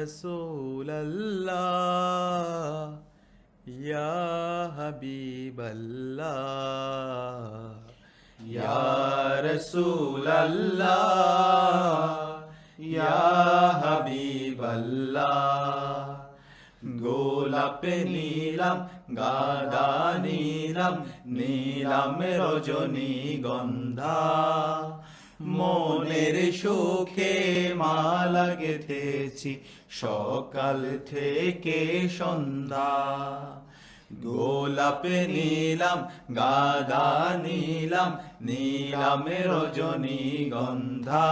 রাসূলাল্লাহ ইয়া হাবিবাল্লাহ ইয়া রাসূলাল্লাহ ইয়া হাবিবাল্লাহ গোলাপ নীলাম গাঁদা নীলাম নীলাম রজনীগন্ধা মনের সুখে মালা গেঁথেছি সকাল থেকে সন্ধ্যা গোলাপ নীলাম গাঁদা নীলাম নীলাম রজনীগন্ধা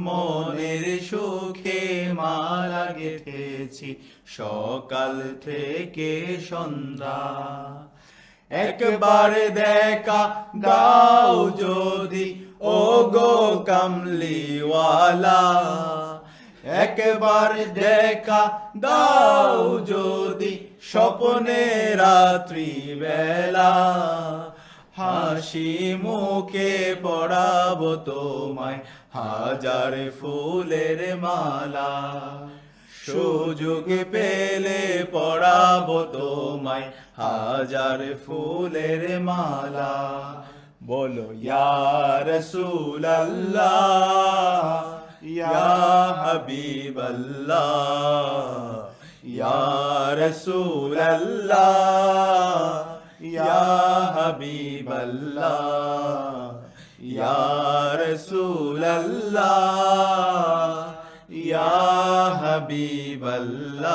মনের সুখে মালা গেঁথেছি সকাল থেকে সন্ধ্যা একবার দেখা দাও যদি ও গো কামলিওয়ালা একবার দেখা দাও যদি স্বপ্নে রাত্রি বেলা হাসি মুখে পড়াবো তোমায় হাজার ফুলের মালা সুযোগ পেলে পড়াবো তোমায় হাজার ফুলের মালা বলো ইয়া রাসূলাল্লাহ ইয়া হাবিবাল্লাহ ইয়া রাসূলাল্লাহ ইয়া হাবিবাল্লাহ ইয়া রাসূলাল্লাহ ইয়া হাবিবাল্লাহ